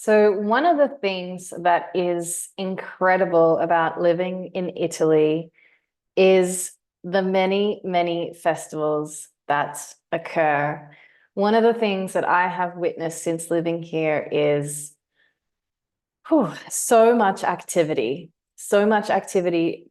So one of the things that is incredible about living in Italy is the many, many festivals that occur. One of the things that I have witnessed since living here is so much activity,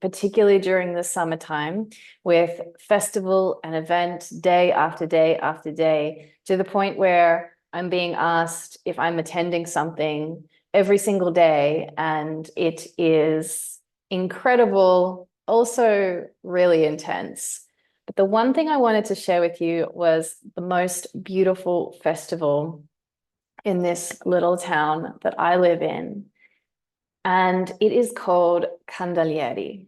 particularly during the summertime, with festival and event day after day after day, to the point where I'm being asked if I'm attending something every single day, and it is incredible, also really intense. But the one thing I wanted to share with you was the most beautiful festival in this little town that I live in, and it is called Candelieri.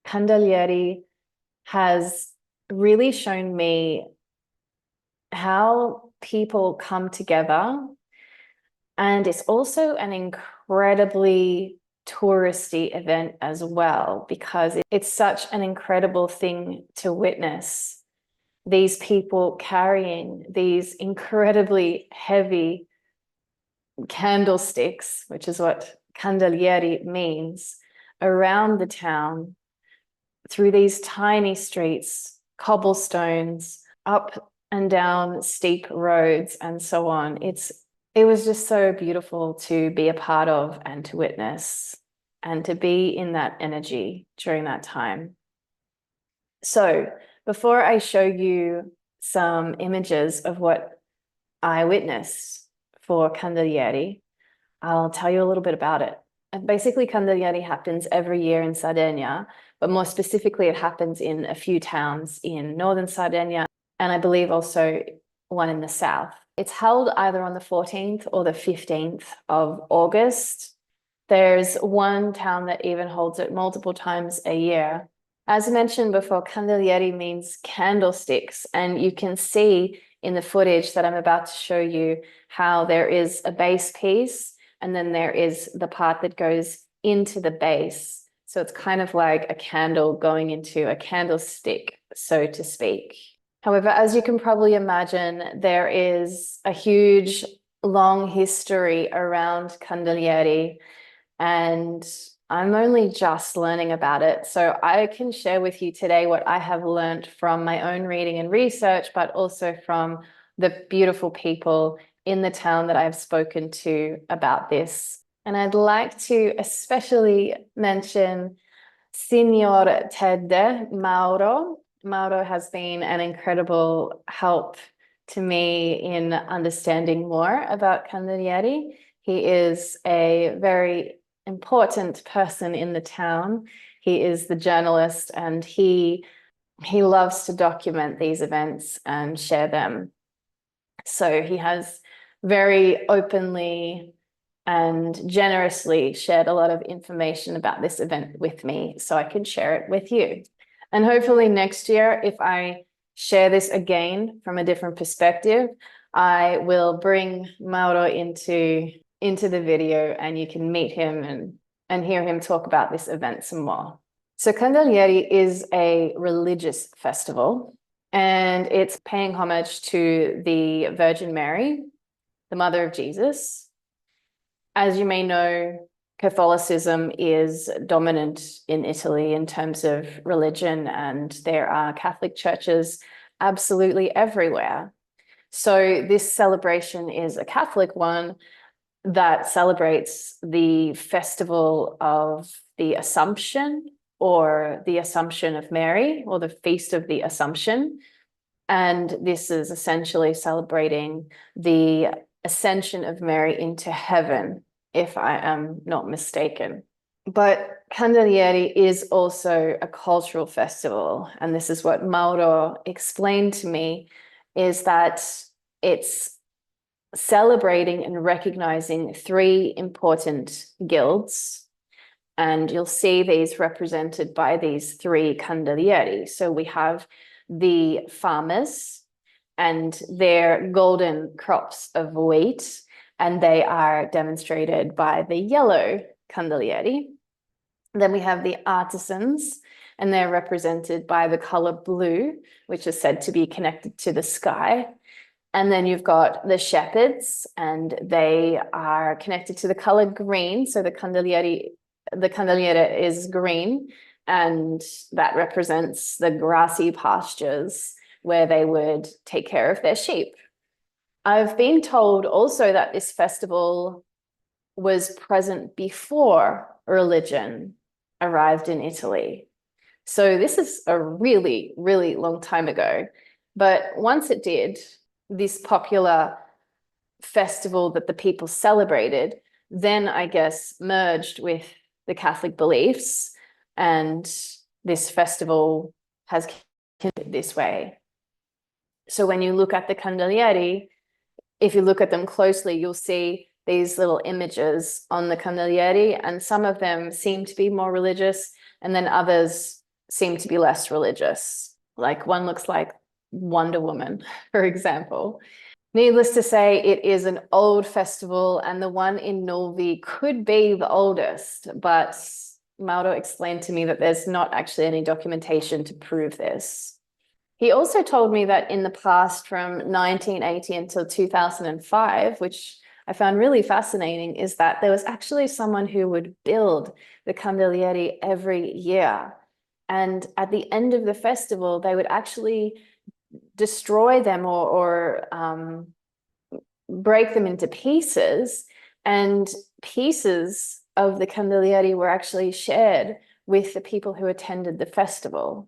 Candelieri has really shown me how people come together, and it's also an incredibly touristy event as well, because it's such an incredible thing to witness. These people carrying these incredibly heavy candlesticks, which is what Candelieri means, around the town, through these tiny streets, cobblestones, up and down steep roads, and so on. It was just so beautiful to be a part of and to witness and to be in that energy during that time. So before I show you some images of what I witnessed for Candelieri, I'll tell you a little bit about it. And basically, Candelieri happens every year in Sardinia, but more specifically, it happens in a few towns in northern Sardinia, and I believe also one in the south. It's held either on the 14th or the 15th of August. There's one town that even holds it multiple times a year. As mentioned before, Candelieri means candlesticks, and you can see in the footage that I'm about to show you how there is a base piece, and then there is the part that goes into the base. So it's kind of like a candle going into a candlestick, so to speak. However, as you can probably imagine, there is a huge, long history around Candelieri, and I'm only just learning about it. So I can share with you today what I have learned from my own reading and research, but also from the beautiful people in the town that I've spoken to about this. And I'd like to especially mention Signor Ted Mauro. Mauro has been an incredible help to me in understanding more about Candelieri. He is a very important person in the town. He is the journalist, and he loves to document these events and share them. So he has very openly and generously shared a lot of information about this event with me, so I can share it with you. And hopefully next year, if I share this again from a different perspective, I will bring Mauro into the video, and you can meet him and hear him talk about this event some more. So Candelieri is a religious festival, and it's paying homage to the Virgin Mary, the mother of Jesus. As you may know, Catholicism is dominant in Italy in terms of religion, and there are Catholic churches absolutely everywhere. So this celebration is a Catholic one that celebrates the festival of the Assumption, or the Assumption of Mary, or the Feast of the Assumption. And this is essentially celebrating the ascension of Mary into heaven, if I am not mistaken. But Candelieri is also a cultural festival, and this is what Mauro explained to me, is that it's celebrating and recognizing three important guilds, and you'll see these represented by these three Candelieri. So we have the farmers, and they're golden crops of wheat, and they are demonstrated by the yellow Candelieri. Then we have the artisans, and they're represented by the color blue, which is said to be connected to the sky. And then you've got the shepherds, and they are connected to the color green. So the Candelieri is green, and that represents the grassy pastures where they would take care of their sheep. I've been told also that this festival was present before religion arrived in Italy. So this is a really, really long time ago. But once it did, this popular festival that the people celebrated, then I guess merged with the Catholic beliefs, and this festival has continued this way. So when you look at the Candelieri, if you look at them closely, you'll see these little images on the Candelieri, and some of them seem to be more religious, and then others seem to be less religious. Like one looks like Wonder Woman, for example. Needless to say, it is an old festival, and the one in Nulvi could be the oldest, but Mauro explained to me that there's not actually any documentation to prove this. He also told me that in the past, from 1980 until 2005, which I found really fascinating, is that there was actually someone who would build the Candelieri every year. And at the end of the festival, they would actually destroy them or break them into pieces, and pieces of the Candelieri were actually shared with the people who attended the festival.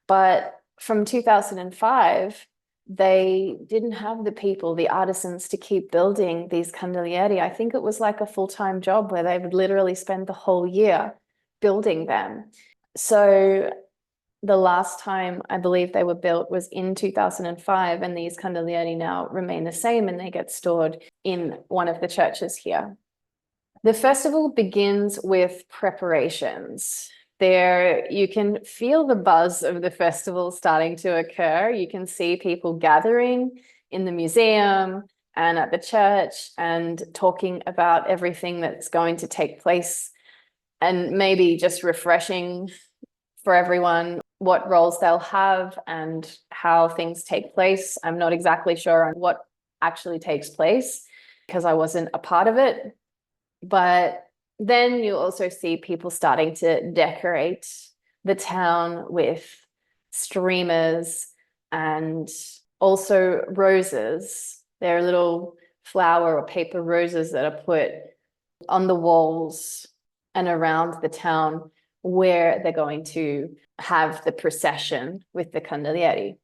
But from 2005, they didn't have the people, the artisans, to keep building these Candelieri. I think it was like a full-time job where they would literally spend the whole year building them. So the last time I believe they were built was in 2005, and these Candelieri now remain the same, and they get stored in one of the churches here. The festival begins with preparations. There, you can feel the buzz of the festival starting to occur. You can see people gathering in the museum and at the church and talking about everything that's going to take place, and maybe just refreshing for everyone what roles they'll have and how things take place. I'm not exactly sure on what actually takes place because I wasn't a part of it. But then you also see people starting to decorate the town with streamers and also roses. They're little flower or paper roses that are put on the walls and around the town where they're going to have the procession with the Candelieri.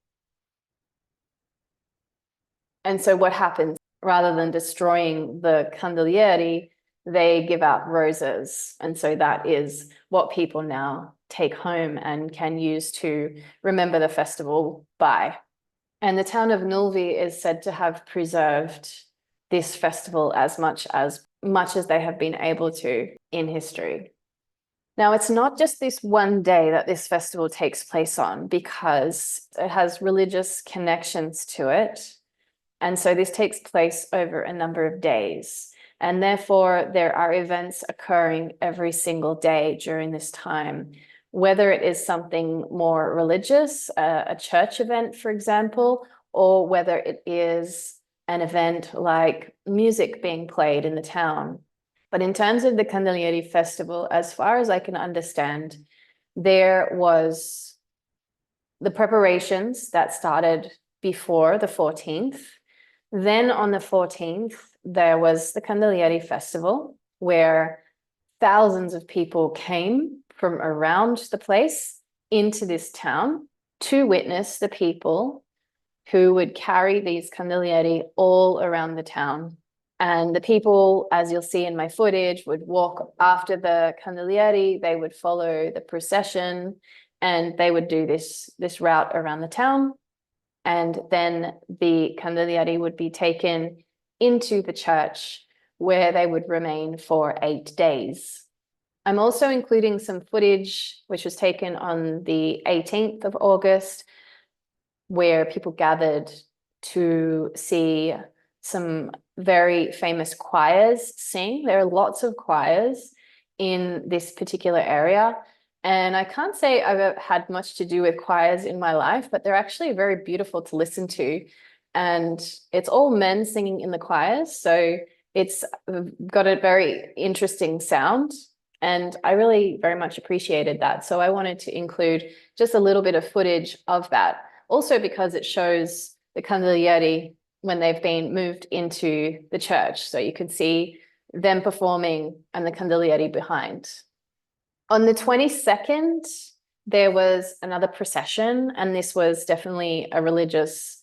And so what happens, rather than destroying the Candelieri, they give out roses. And so that is what people now take home and can use to remember the festival by. And the town of Nulvi is said to have preserved this festival as much as they have been able to in history. Now, it's not just this one day that this festival takes place on, because it has religious connections to it. And so this takes place over a number of days. And therefore, there are events occurring every single day during this time, whether it is something more religious, a church event, for example, or whether it is an event like music being played in the town. But in terms of the Candelieri festival, as far as I can understand, there was the preparations that started before the 14th. Then on the 14th, there was the Candelieri festival, where thousands of people came from around the place into this town to witness the people who would carry these Candelieri all around the town. And the people, as you'll see in my footage, would walk after the Candelieri. They would follow the procession, and they would do this route around the town. And then the Candelieri would be taken into the church, where they would remain for 8 days. I'm also including some footage which was taken on the 18th of August, where people gathered to see some very famous choirs sing. There are lots of choirs in this particular area. And I can't say I've had much to do with choirs in my life, but they're actually very beautiful to listen to. And it's all men singing in the choirs. So it's got a very interesting sound. And I really very much appreciated that. So I wanted to include just a little bit of footage of that. Also because it shows the Candelieri when they've been moved into the church. So you can see them performing and the Candelieri behind. On the 22nd, there was another procession, and this was definitely a religious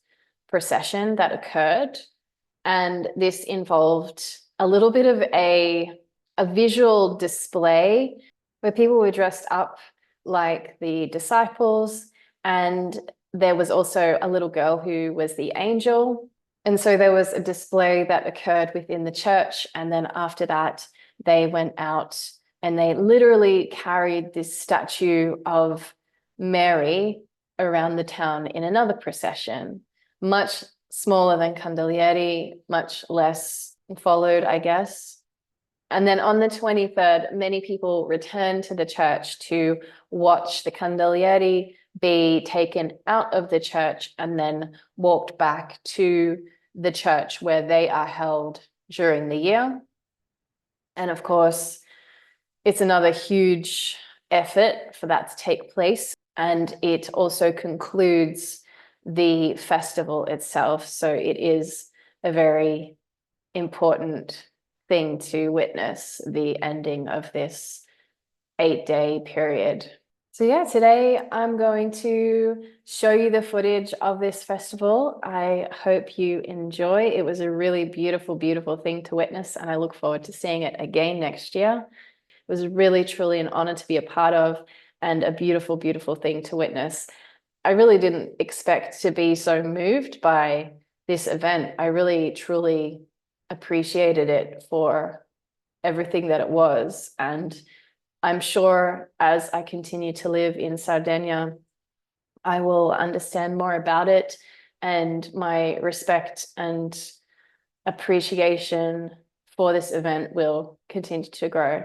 procession that occurred. And this involved a little bit of a visual display where people were dressed up like the disciples, and there was also a little girl who was the angel. And so there was a display that occurred within the church, and then after that, they went out and they literally carried this statue of Mary around the town in another procession, much smaller than Candelieri, much less followed, I guess. And then on the 23rd, many people returned to the church to watch the Candelieri be taken out of the church and then walked back to the church where they are held during the year. And of course, it's another huge effort for that to take place. And it also concludes the festival itself. So it is a very important thing to witness, the ending of this 8-day period. So yeah, today I'm going to show you the footage of this festival. I hope you enjoy. It was a really beautiful, beautiful thing to witness, and I look forward to seeing it again next year. It was really, truly an honor to be a part of and a beautiful, beautiful thing to witness. I really didn't expect to be so moved by this event. I really, truly appreciated it for everything that it was. And I'm sure as I continue to live in Sardinia, I will understand more about it, and my respect and appreciation for this event will continue to grow.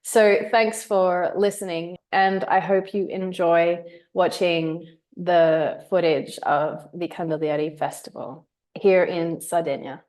So thanks for listening, and I hope you enjoy watching the footage of the Candelieri Festival here in Sardinia.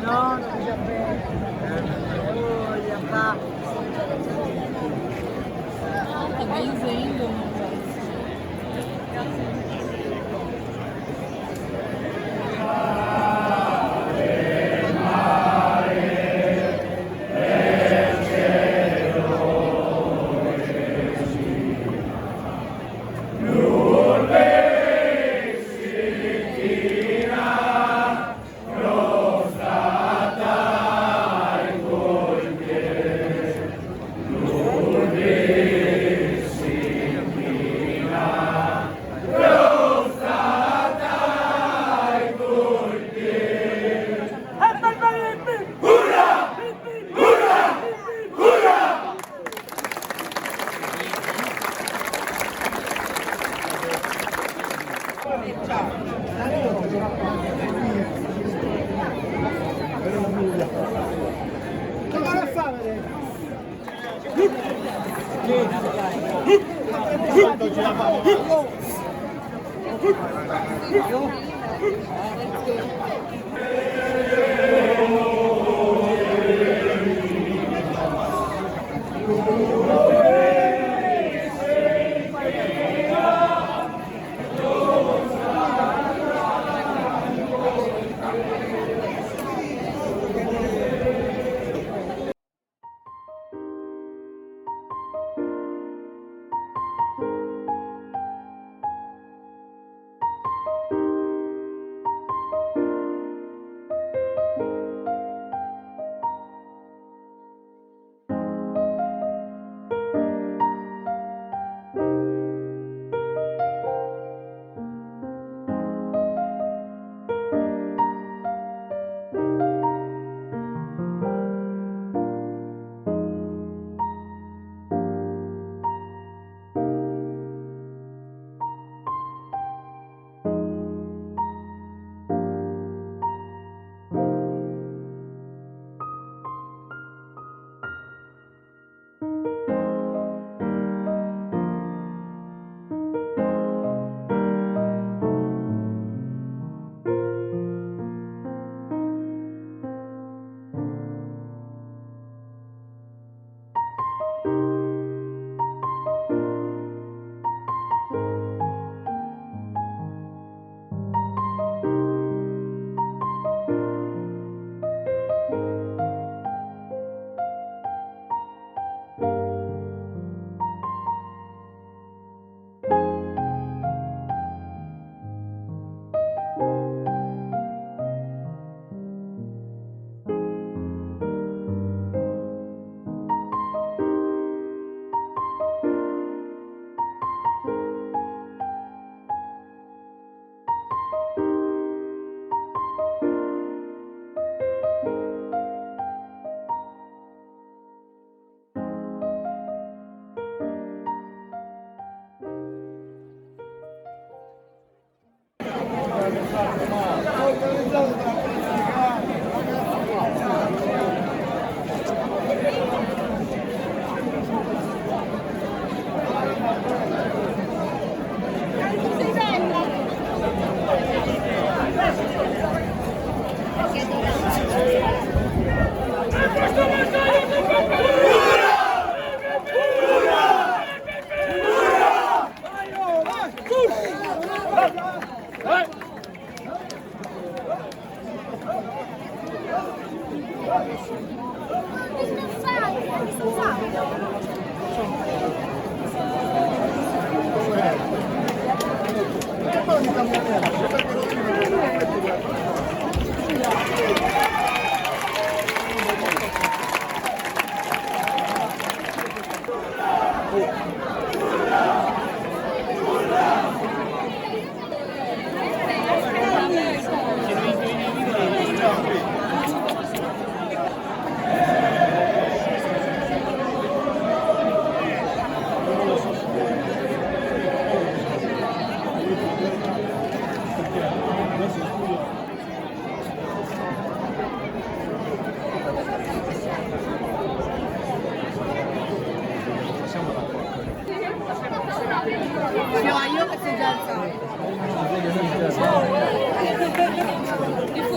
No, non si bene. Oh, ya va. Tá benzendo.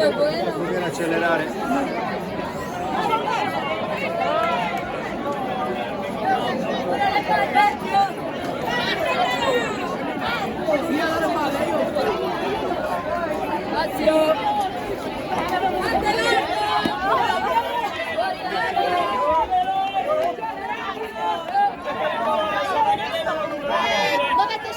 Bisogna accelerare. Dovete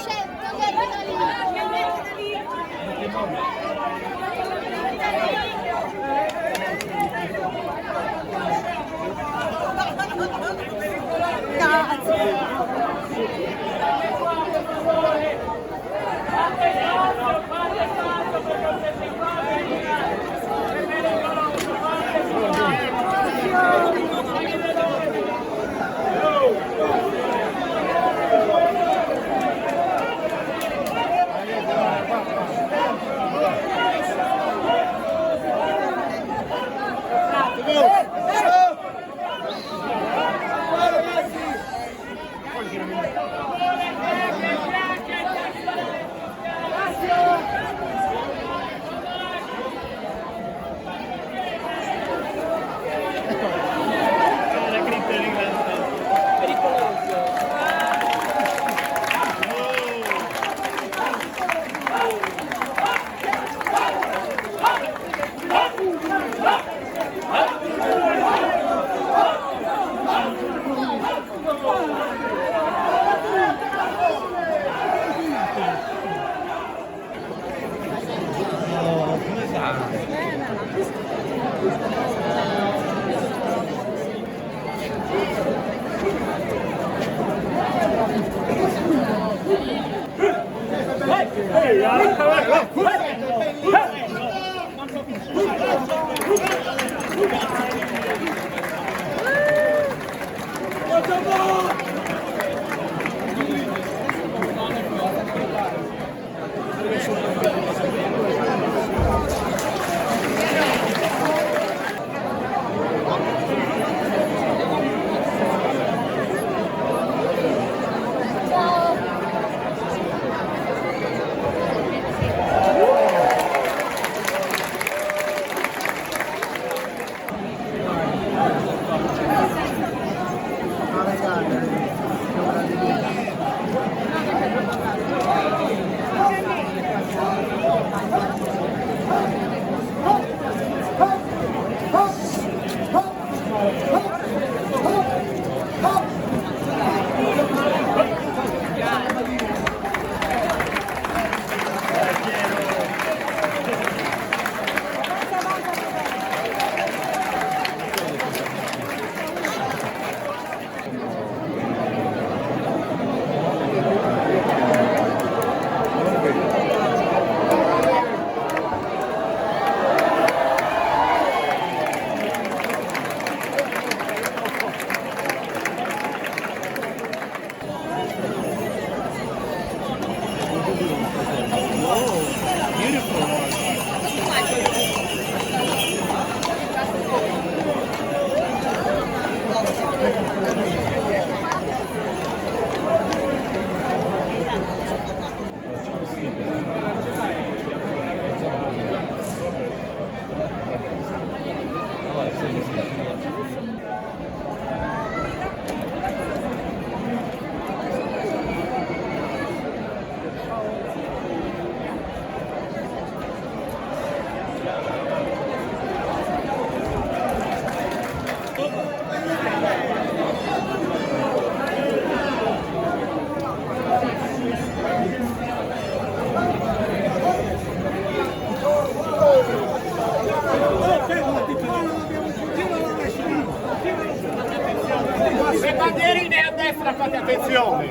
Le bandierine a destra, fate attenzione!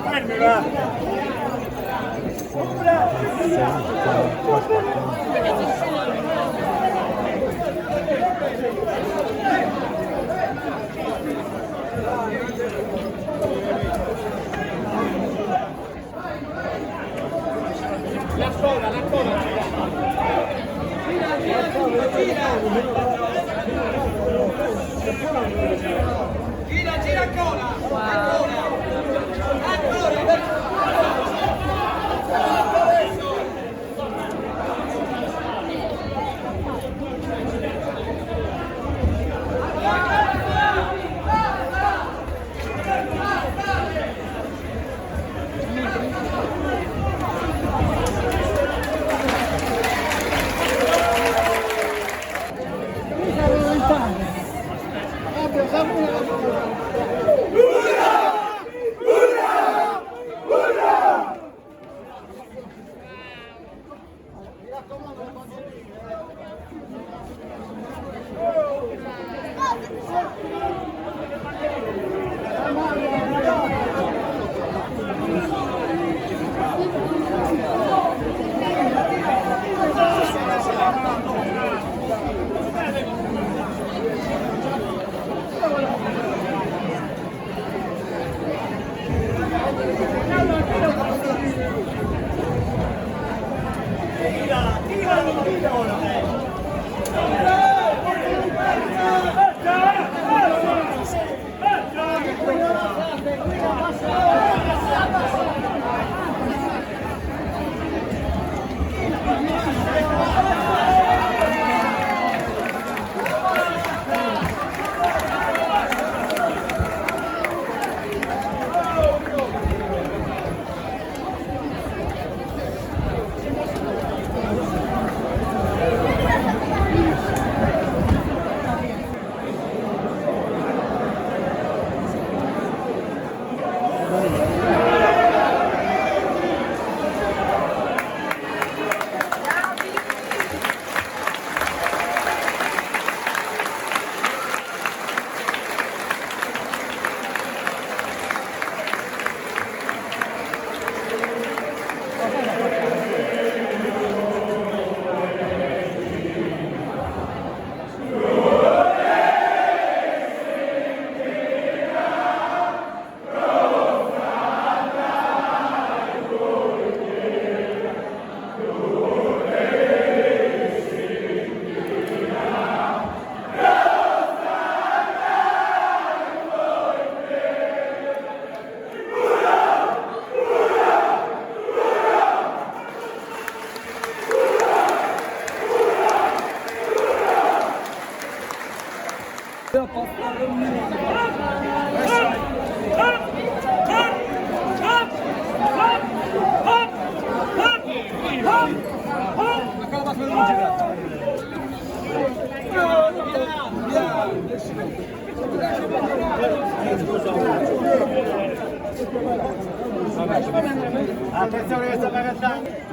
Fermi, va! La coda, la coda! Gira, gira ancora! Ancora! Ancora! Attenzione questa ragazza.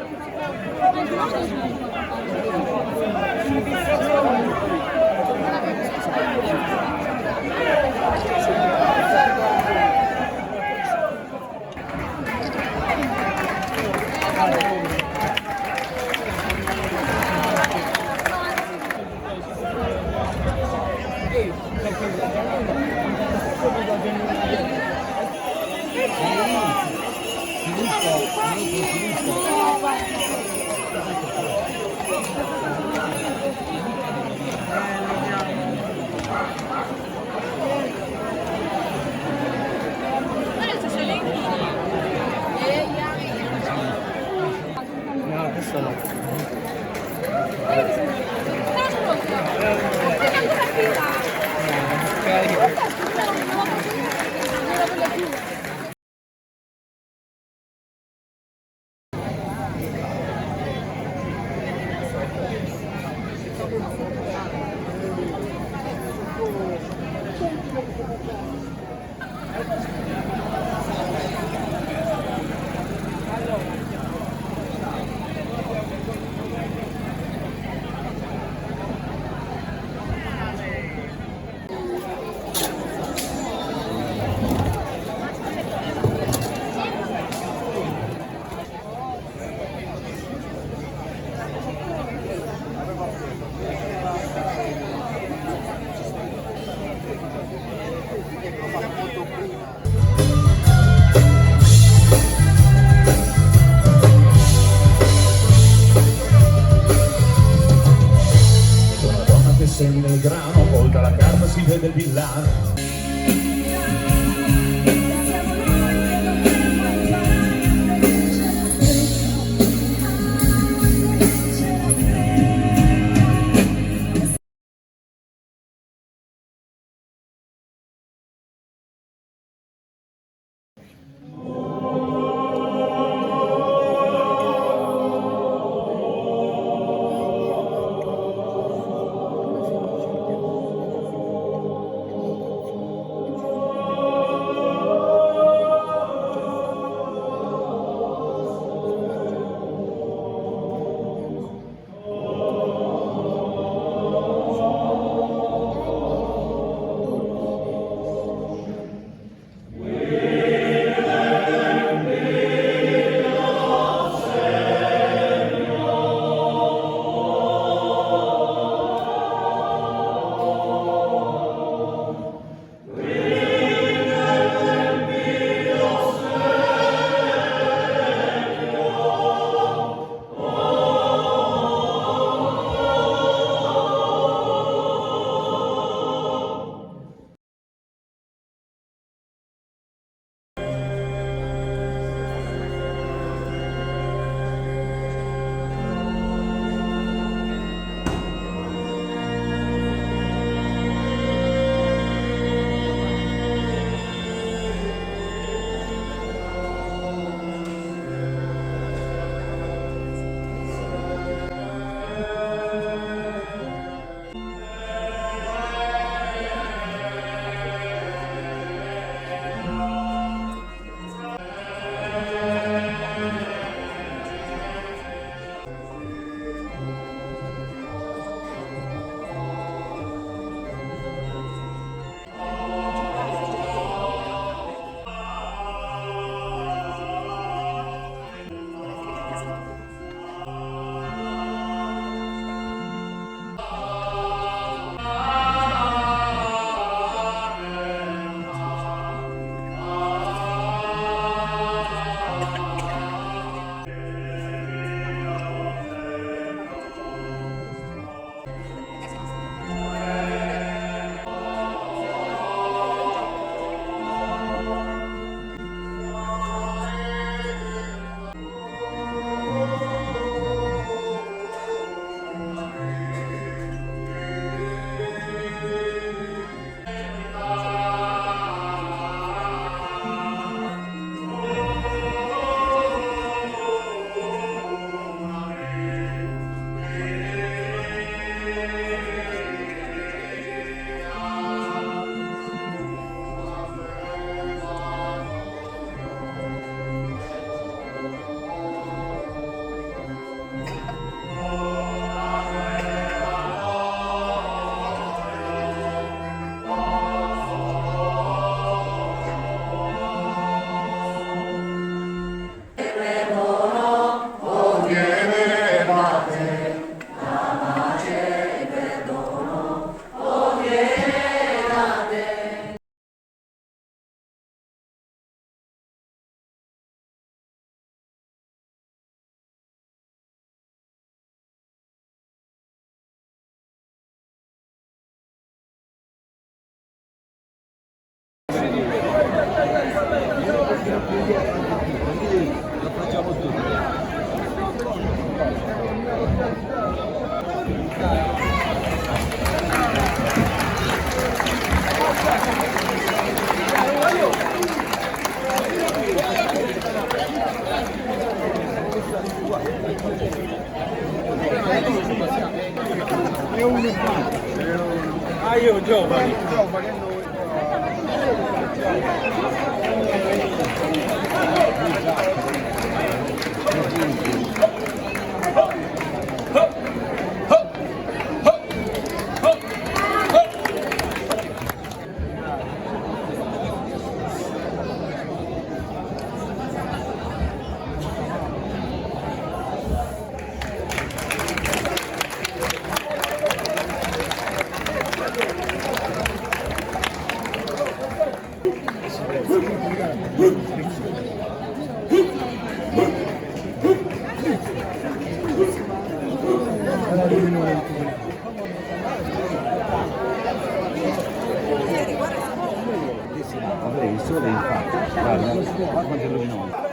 Sembra il grano, poi dalla carta si vede il villano. Ah, io giovani. Il sole infatti, guarda, quanto è luminoso.